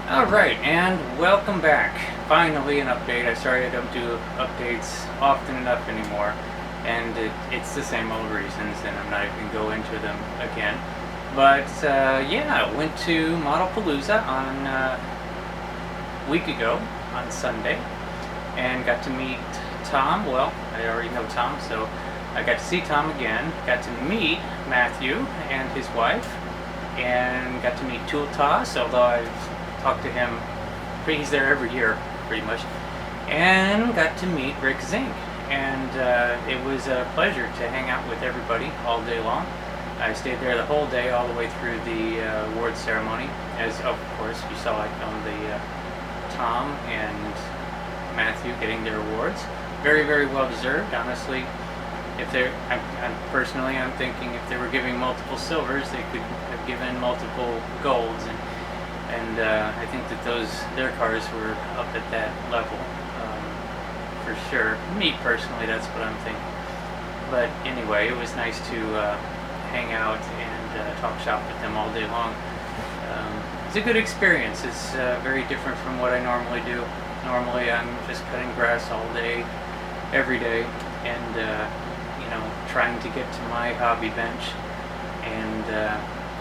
Alright, and welcome back. Finally an update. I'm sorry I don't do updates often enough anymore, and it's the same old reasons, and I'm not even going to go into them again. But yeah, I went to Modelpalooza on a week ago, on Sunday, and got to meet Tom. Well, I already know Tom, so I got to see Tom again. Got to meet Matthew and his wife, and got to meet Tool Toss, although I've talked to him. He's there every year, pretty much. And got to meet Rick Zink. And it was a pleasure to hang out with everybody all day long. I stayed there the whole day, all the way through the award ceremony. As, of course, you saw it on the Tom and Matthew getting their awards. Very, very well deserved, honestly. If they're, personally, I'm thinking if they were giving multiple silvers, they could have given multiple golds, and I think that their cars were up at that level, for sure. Me personally, that's what I'm thinking. But anyway, it was nice to hang out and talk shop with them all day long. It's a good experience. It's very different from what I normally do. Normally, I'm just cutting grass all day, every day, and trying to get to my hobby bench, and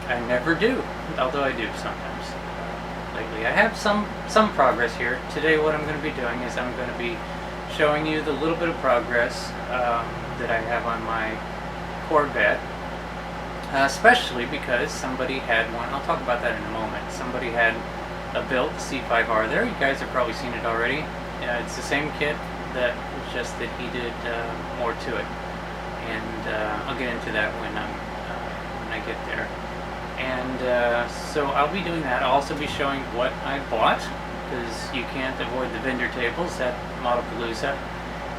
I never do, although I do sometimes. Lately, I have some progress here. Today, what I'm going to be doing is I'm going to be showing you the little bit of progress that I have on my Corvette, especially because somebody had one. I'll talk about that in a moment. Somebody had a built C5R there. You guys have probably seen it already. It's the same kit, that was just that he did more to it, and I'll get into that when I get there. And so I'll be doing that. I'll also be showing what I bought, because you can't avoid the vendor tables at Modelpalooza.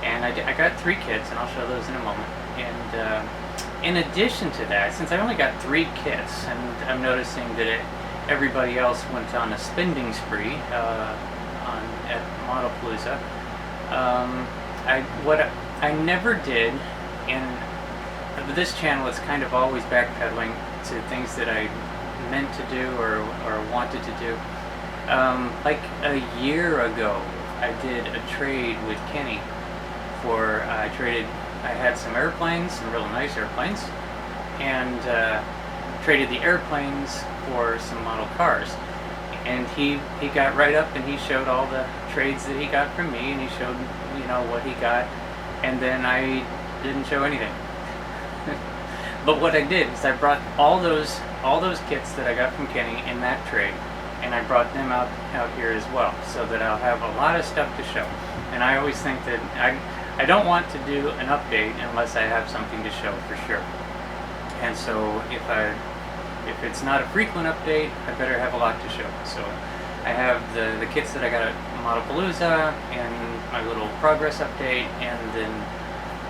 And I got 3 kits, and I'll show those in a moment. And in addition to that, since I only got 3 kits, and I'm noticing that everybody else went on a spending spree at Modelpalooza, what I never did, and this channel is kind of always backpedaling to things that I meant to do or wanted to do. Like a year ago, I did a trade with Kenny I had some airplanes, some real nice airplanes, and traded the airplanes for some model cars. And he got right up and he showed all the trades that he got from me, and he showed what he got, and then I didn't show anything. But what I did is I brought all those kits that I got from Kenny in that trade, and I brought them out here as well, so that I'll have a lot of stuff to show. And I always think that I don't want to do an update unless I have something to show for sure. And so if it's not a frequent update, I better have a lot to show. So I have the kits that I got at Modelpalooza, and my little progress update, and then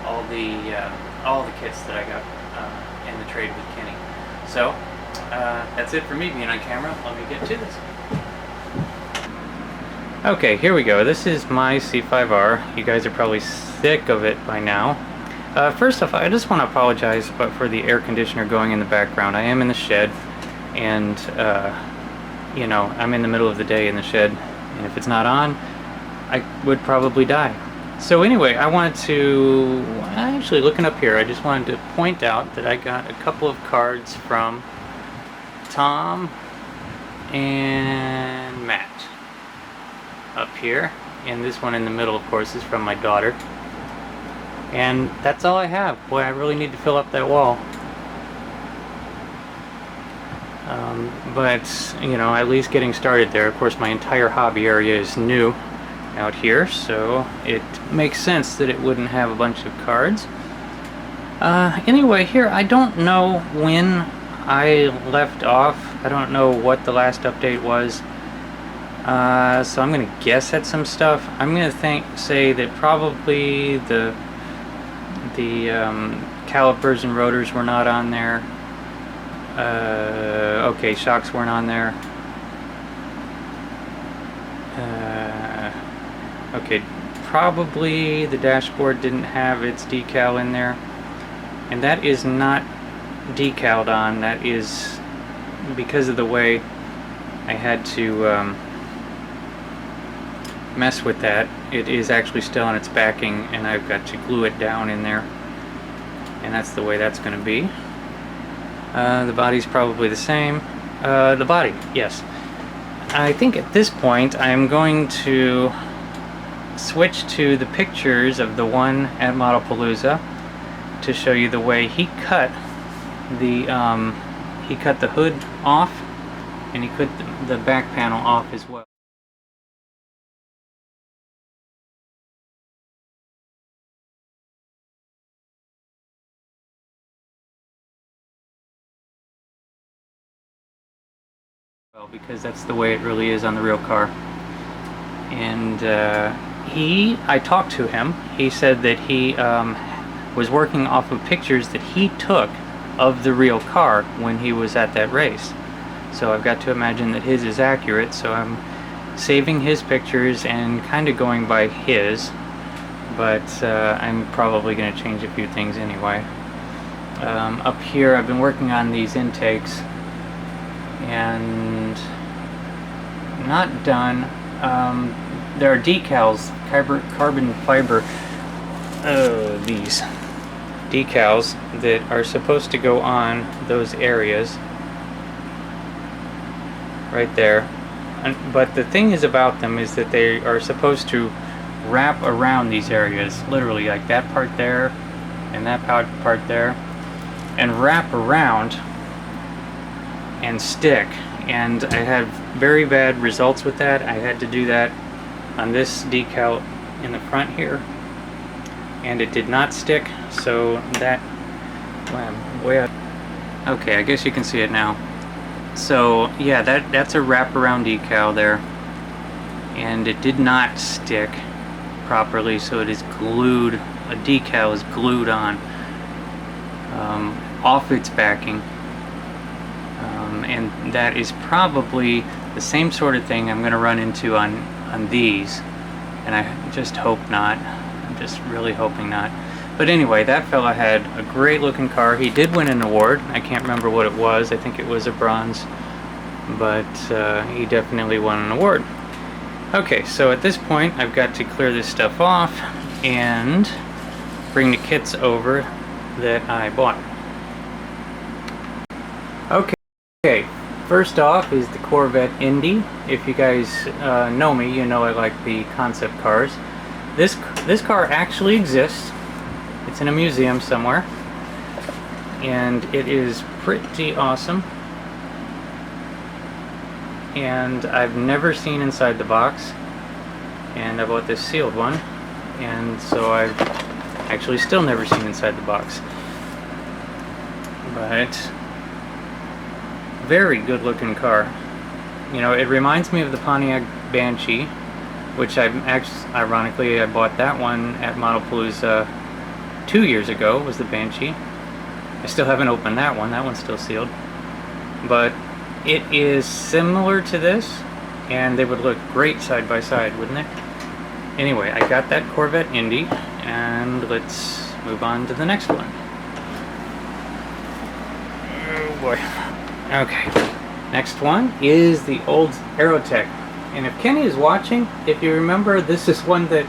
all the kits that I got in the trade with Kenny. So that's it for me being on camera. Let me get to this. Okay, here we go. This is my C5R. You guys are probably sick of it by now. First off, I just want to apologize for the air conditioner going in the background. I am in the shed, and I'm in the middle of the day in the shed, and if it's not on, I would probably die. So anyway, I wanted to, actually looking up here, I just wanted to point out that I got a couple of cards from Tom and Matt up here, and this one in the middle, of course, is from my daughter. And that's all I have. Boy, I really need to fill up that wall. But at least getting started there. Of course, my entire hobby area is new out here, so it makes sense that it wouldn't have a bunch of cards. Anyway, here, I don't know when I left off. I don't know what the last update was. So I'm going to guess at some stuff. I'm going to say that probably the calipers and rotors were not on there. Okay, shocks weren't on there. Okay, probably the dashboard didn't have its decal in there, and that is not decaled on. That is because of the way I had to mess with that. It is actually still on its backing, and I've got to glue it down in there, and that's the way that's going to be. The body's probably the same. The body, yes. I think at this point I'm going to switch to the pictures of the one at Modelpalooza to show you the way he cut the hood off, and he cut the back panel off as well. Because that's the way it really is on the real car. And I talked to him. He said that he was working off of pictures that he took of the real car when he was at that race. So I've got to imagine that his is accurate, so I'm saving his pictures and kind of going by his, but I'm probably going to change a few things anyway. Up here I've been working on these intakes and not done. There are decals, carbon fiber, these decals that are supposed to go on those areas right there. But the thing is about them is that they are supposed to wrap around these areas, literally, like that part there and that part there, and wrap around and stick. And I had very bad results with that. I had to do that on this decal in the front here, and it did not stick, so that, well, way up. Okay, I guess you can see it now. So yeah, that's a wraparound decal there, and it did not stick properly, so it is glued. A decal is glued on off its backing, and that is probably the same sort of thing I'm going to run into on these, and I just hope not. I'm just really hoping not. But anyway, that fella had a great looking car. He did win an award. I can't remember what it was. I think it was a bronze, but he definitely won an award. Okay, so at this point I've got to clear this stuff off and bring the kits over that I bought. Okay, first off is the Corvette Indy. If you guys know me, you know I like the concept cars. This car actually exists. It's in a museum somewhere, and it is pretty awesome. And I've never seen inside the box, and I bought this sealed one, and so I've actually still never seen inside the box. But very good looking car. You know, it reminds me of the Pontiac Banshee, which ironically I bought that one at Modelpalooza 2 years ago, was the Banshee. I still haven't opened that one. That one's still sealed. But it is similar to this, and they would look great side by side, wouldn't they? Anyway, I got that Corvette Indy, and let's move on to the next one. Oh boy. Okay. Next one is the old Aerotech. And if Kenny is watching, if you remember, this is one that,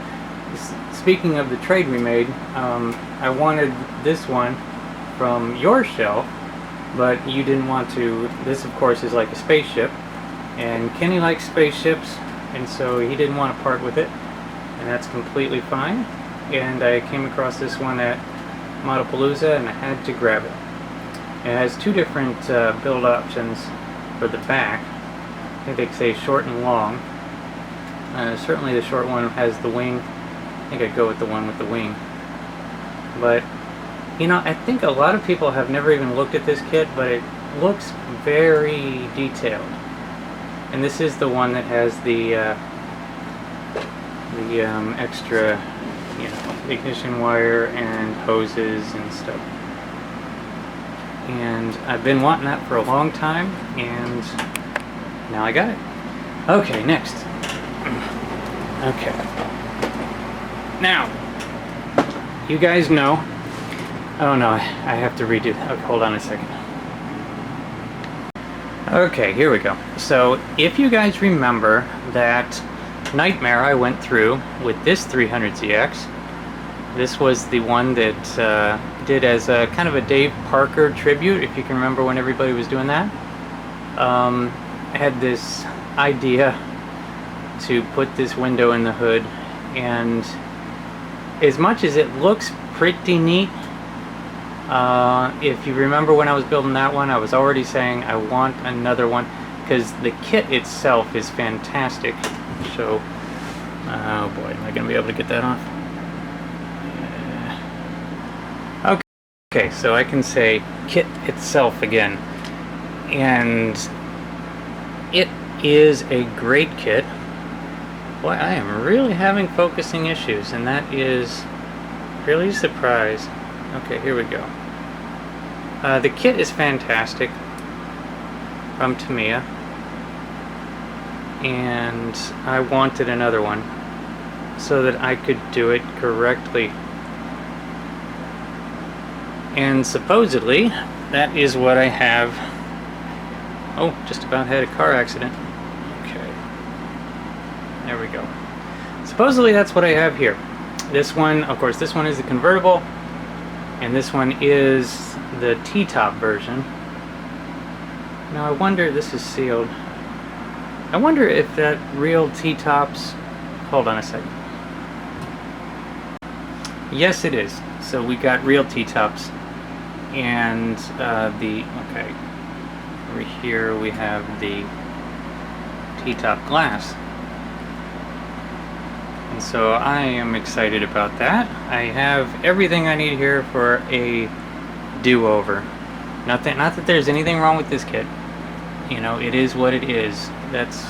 speaking of the trade we made, I wanted this one from your shelf, but you didn't want to. This, of course, is like a spaceship, and Kenny likes spaceships, and so he didn't want to part with it, and that's completely fine. And I came across this one at Modelpalooza, and I had to grab it. It has two different build options for the back. I think they say short and long. Certainly the short one has the wing. I think I'd go with the one with the wing. But, you know, I think a lot of people have never even looked at this kit, but it looks very detailed. And this is the one that has the extra, you know, ignition wire and hoses and stuff. And I've been wanting that for a long time, and now I got it. Okay, next. Okay. Now, you guys know. Oh no, I have to redo that. Okay, hold on a second. Okay, here we go. So, if you guys remember that Nightmare I went through with this 300ZX. This was the one that did as a kind of a Dave Parker tribute, if you can remember when everybody was doing that. I had this idea to put this window in the hood, and as much as it looks pretty neat, if you remember when I was building that one, I was already saying I want another one because the kit itself is fantastic. So, oh boy, am I going to be able to get that off? Yeah. Okay, so I can say kit itself again, and it is a great kit. Boy, I am really having focusing issues, and that is really a surprise. Okay, here we go. The kit is fantastic from Tamiya, and I wanted another one so that I could do it correctly. And supposedly, that is what I have. Oh, just about had a car accident. Okay. There we go. Supposedly that's what I have here. This one, of course, this one is the convertible, and this one is the T-top version. Now I wonder, this is sealed. I wonder if that real T-tops, hold on a second. Yes, it is. So we got real T-tops, and okay, over here we have the T-top glass. And so I am excited about that. I have everything I need here for a do-over. Not that there's anything wrong with this kit. You know, it is what it is. That's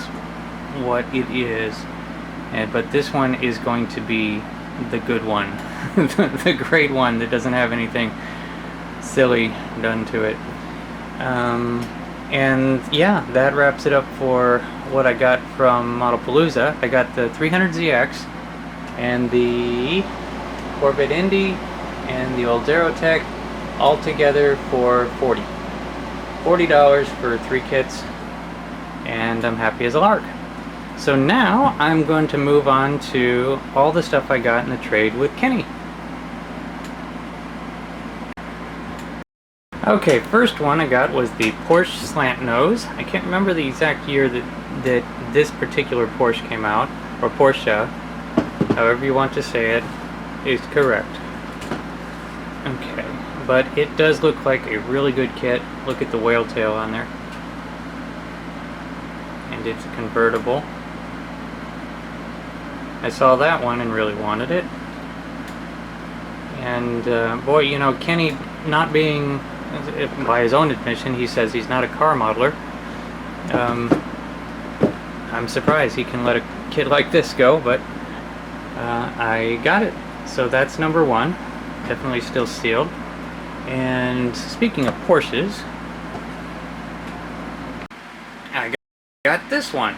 what it is. But this one is going to be the good one. The great one that doesn't have anything silly done to it. And yeah, that wraps it up for what I got from Modelpalooza. I got the 300ZX and the Corvette Indy and the old Zerotech all together for $40 for 3 kits, and I'm happy as a lark. So now I'm going to move on to all the stuff I got in the trade with Kenny. Okay, first one I got was the Porsche Slant Nose. I can't remember the exact year that this particular Porsche came out, or Porsche, however you want to say it, is correct. Okay, but it does look like a really good kit. Look at the whale tail on there. And it's convertible. I saw that one and really wanted it. And boy, you know, Kenny, not being, by his own admission, he says he's not a car modeler. I'm surprised he can let a kid like this go, but I got it. So that's number one. Definitely still sealed. And speaking of Porsches, I got this one.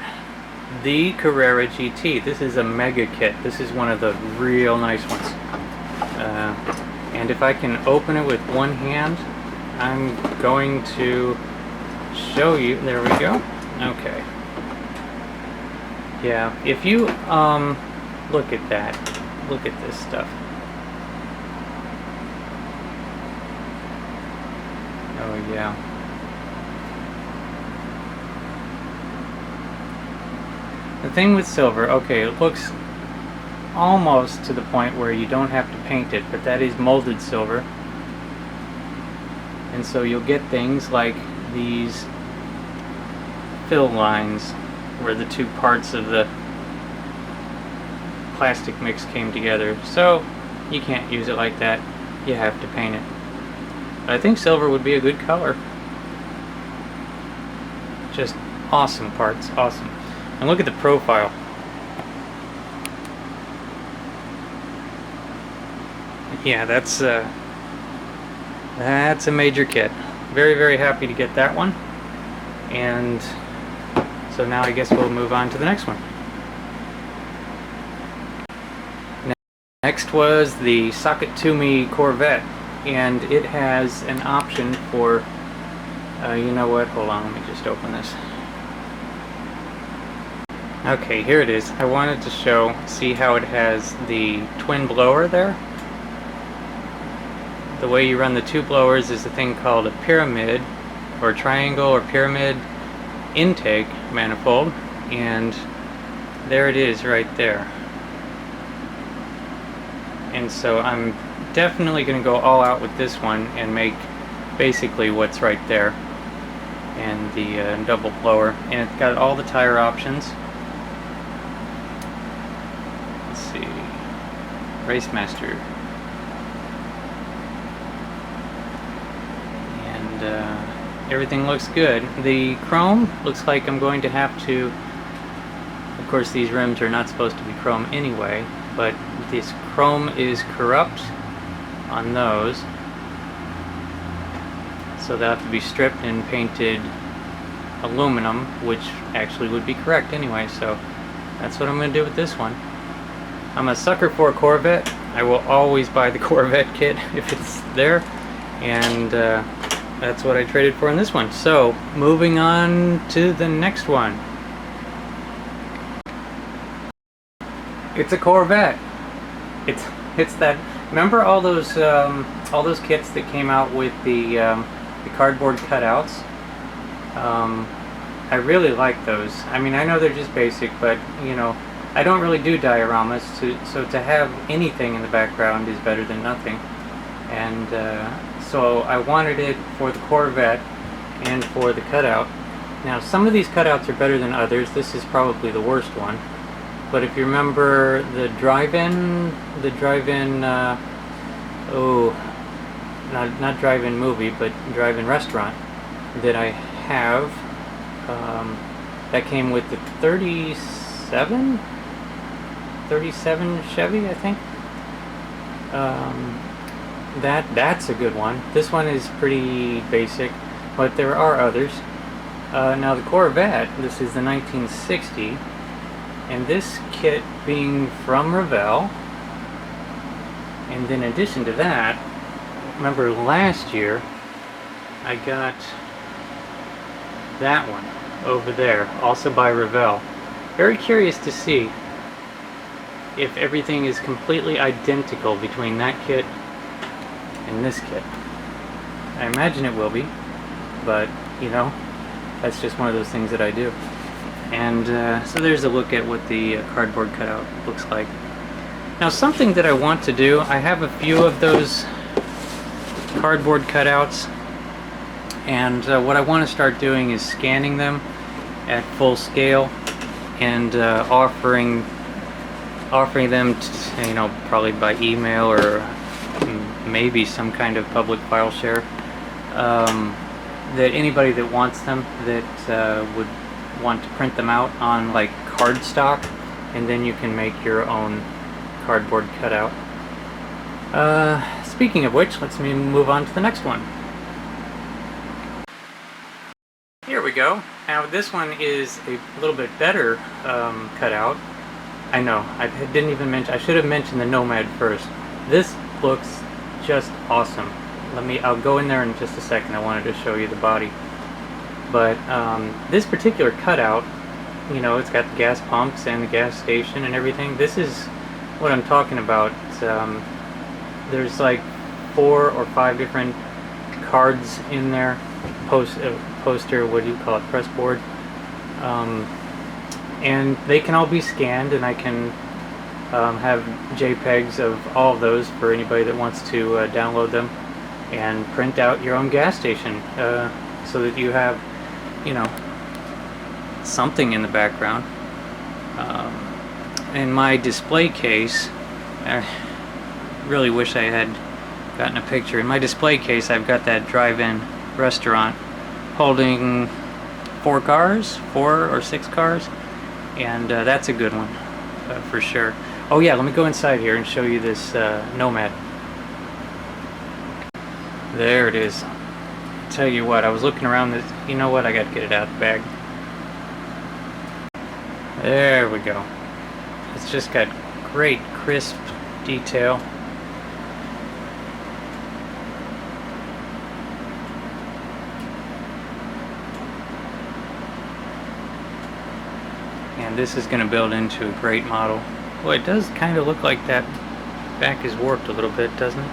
The Carrera GT. This is a mega kit. This is one of the real nice ones. And if I can open it with one hand, I'm going to show you. There we go. Okay. Yeah, if you look at that. Look at this stuff. Oh yeah. The thing with silver, okay, it looks almost to the point where you don't have to paint it, but that is molded silver. And so you'll get things like these fill lines where the two parts of the plastic mix came together. So you can't use it like that. You have to paint it. But I think silver would be a good color. Just awesome parts, awesome. And look at the profile. Yeah, that's a major kit. Very, very happy to get that one. And so now I guess we'll move on to the next one. Next was the Socket to Me Corvette, and it has an option for, you know what, hold on, let me just open this. Okay, here it is. I wanted to see how it has the twin blower there. The way you run the two blowers is a thing called a pyramid, or triangle, or pyramid intake manifold, and there it is right there. And so I'm definitely going to go all out with this one and make basically what's right there, and the double blower, and it's got all the tire options. Let's see, Racemaster, and everything looks good. The chrome looks like I'm going to have to, of course these rims are not supposed to be chrome anyway, but this chrome is corrupt on those, so they'll have to be stripped and painted aluminum, which actually would be correct anyway, so that's what I'm going to do with this one. I'm a sucker for a Corvette. I will always buy the Corvette kit if it's there, and that's what I traded for in this one. So moving on to the next one. It's a Corvette. It's that. Remember all those kits that came out with the cardboard cutouts? I really like those. I mean, I know they're just basic, but you know, I don't really do dioramas, so to have anything in the background is better than nothing. And so I wanted it for the Corvette and for the cutout. Now, some of these cutouts are better than others. This is probably the worst one. But if you remember the drive-in, not drive-in movie, but drive-in restaurant that I have, that came with the 37 Chevy, I think. That's a good one. This one is pretty basic, but there are others. Now the Corvette, this is the 1960. And this kit being from Revell, and then in addition to that, remember last year I got that one over there, also by Revell. Very curious to see if everything is completely identical between that kit and this kit. I imagine it will be, but you know, that's just one of those things that I do. And so there's a look at what the cardboard cutout looks like. Now, something that I want to do, I have a few of those cardboard cutouts, and what I want to start doing is scanning them at full scale and offering them to, you know, probably by email or maybe some kind of public file share, that anybody that wants them, that would want to print them out on like cardstock, and then you can make your own cardboard cutout. Speaking of which, let's move on to the next one. Here we go. Now this one is a little bit better cutout. I know, I didn't even mention, I should have mentioned the Nomad first. This looks just awesome. I'll go in there in just a second. I wanted to show you the body. But this particular cutout, you know, it's got the gas pumps and the gas station and everything. This is what I'm talking about. There's like 4 or 5 different cards in there. Poster, what do you call it, press board. And they can all be scanned, and I can have JPEGs of all of those for anybody that wants to download them and print out your own gas station, so that you have, you know, something in the background. In my display case, I really wish I had gotten a picture. In my display case, I've got that drive-in restaurant holding 4 or 6 cars, and that's a good one for sure. Oh yeah, let me go inside here and show you this Nomad. There it is. Tell you what, I was looking around this. You know what? I got to get it out of the bag. There we go. It's just got great crisp detail. and this is going to build into a great model. Well, it does kind of look like that back is warped a little bit, doesn't it?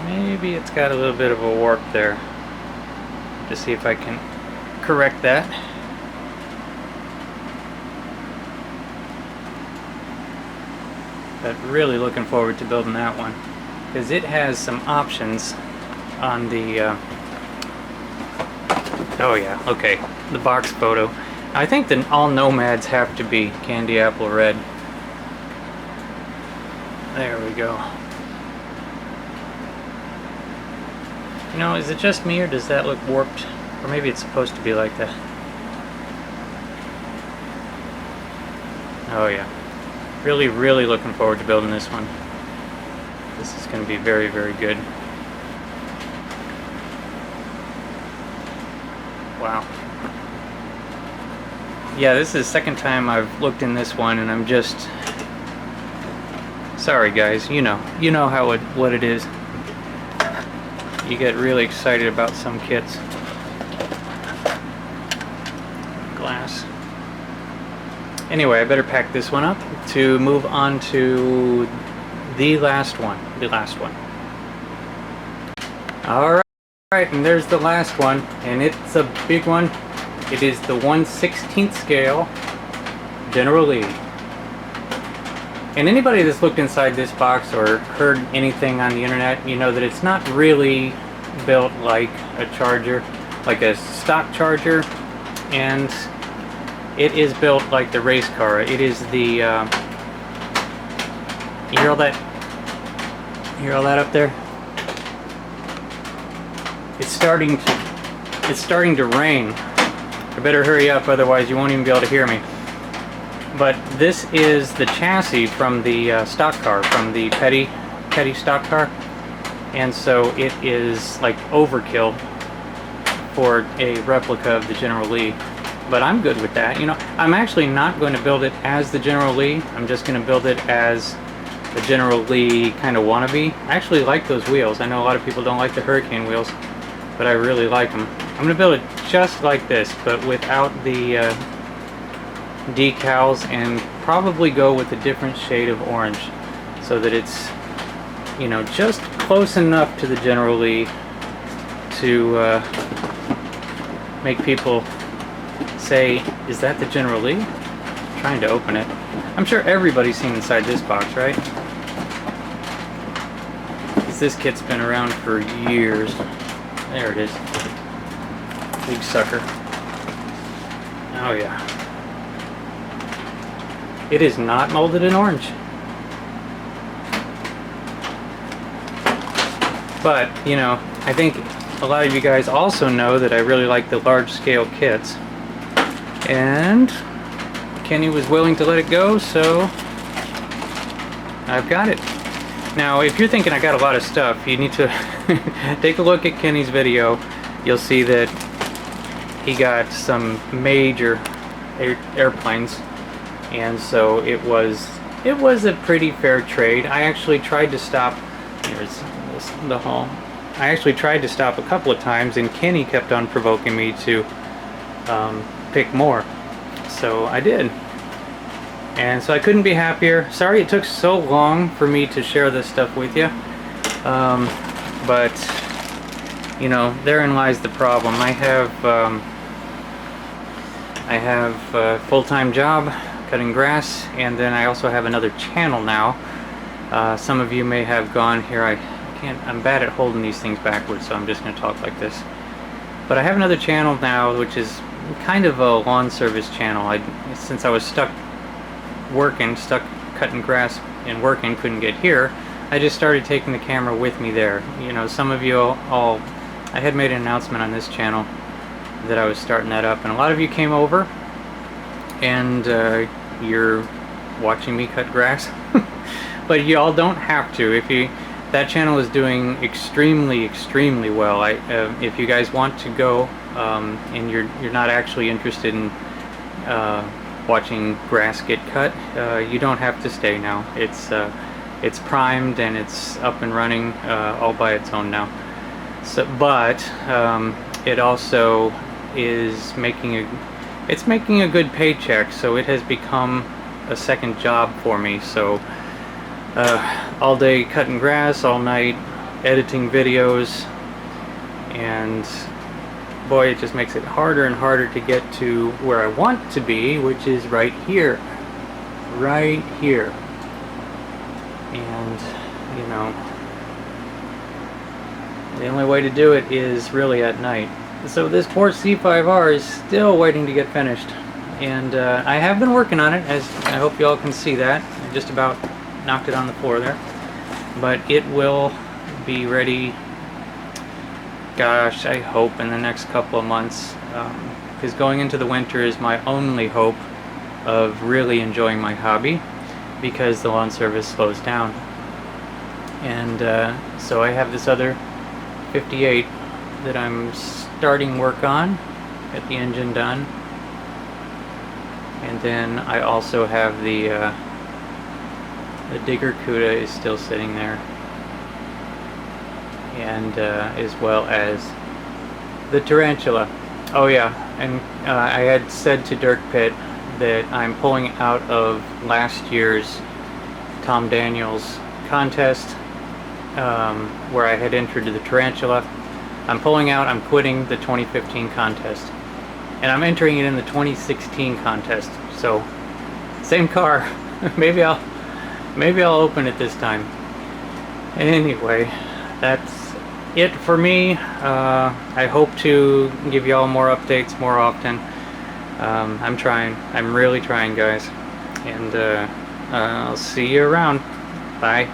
Maybe it's got a little bit of a warp there. To see if I can correct that. But really looking forward to building that one, because it has some options on the oh yeah, okay, the box photo. I think that all Nomads have to be candy apple red. There we go. You know, is it just me, or does that look warped? Or maybe it's supposed to be like that. Oh yeah. Really, really looking forward to building this one. This is going to be very, very good. Wow. Yeah, this is the second time I've looked in this one, and I'm just... Sorry guys, you know how what it is. You get really excited about some kits. Glass. Anyway, I better pack this one up to move on to the last one. Alright, and there's the last one, and it's a big one. It is the 1/16 scale General Lee. And anybody that's looked inside this box or heard anything on the internet, you know that it's not really built like a Charger, like a stock Charger, and it is built like the race car. It is the you hear all that? You hear all that up there? It's starting to rain. I better hurry up, otherwise you won't even be able to hear me. But this is the chassis from the stock car, from the petty stock car, and so it is like overkill for a replica of the General Lee. But I'm good with that. You know, I'm actually not going to build it as the General Lee. I'm just going to build it as the General Lee kind of wannabe. I actually like those wheels. I know a lot of people don't like the Hurricane wheels, but I really like them. I'm going to build it just like this, but without the decals, and probably go with a different shade of orange, so that it's, you know, just close enough to the General Lee to make people say, is that the General Lee? I'm trying to open it. I'm sure everybody's seen inside this box, right? Because this kit's been around for years. There it is. Big sucker. Oh yeah. It is not molded in orange. But, you know, I think a lot of you guys also know that I really like the large scale kits. And Kenny was willing to let it go, so I've got it. Now, if you're thinking I got a lot of stuff, you need to take a look at Kenny's video. You'll see that he got some major airplanes, and so it was a pretty fair trade. I actually tried to stop. Here's the haul. I actually tried to stop a couple of times, and Kenny kept on provoking me to pick more. So I did. And so I couldn't be happier. Sorry it took so long for me to share this stuff with you. But, you know, therein lies the problem. I have a full-time job cutting grass, and then I also have another channel now. Some of you may have gone here. I'm bad at holding these things backwards, so I'm just going to talk like this. But I have another channel now, which is kind of a lawn service channel. Since I was stuck cutting grass and working, couldn't get here, I just started taking the camera with me there. You know, some of you all, I had made an announcement on this channel that I was starting that up, and a lot of you came over, and you're watching me cut grass. But you all don't have to. That channel is doing extremely well. If you guys want to go, and you're not actually interested in watching grass get cut, you don't have to stay now. It's primed and it's up and running all by its own now. So, but it also is making a good paycheck, so it has become a second job for me. So all day cutting grass, all night editing videos, and boy, it just makes it harder and harder to get to where I want to be, which is right here. And you know, the only way to do it is really at night. So this poor C5R is still waiting to get finished, and I have been working on it, as I hope you all can see that. I just about knocked it on the floor there, but it will be ready, gosh, I hope in the next couple of months, because going into the winter is my only hope of really enjoying my hobby, because the lawn service slows down. And so I have this other 58 that I'm starting work on, get the engine done, and then I also have the digger cuda is still sitting there, and as well as the tarantula. Oh yeah, and I had said to Dirk Pitt that I'm pulling out of last year's Tom Daniels contest, where I had entered the tarantula. I'm pulling out, I'm quitting the 2015 contest, and I'm entering it in the 2016 contest. So same car. maybe I'll open it this time. Anyway, that's it for me. I hope to give you all more updates more often. I'm trying. I'm really trying, guys. And I'll see you around. Bye.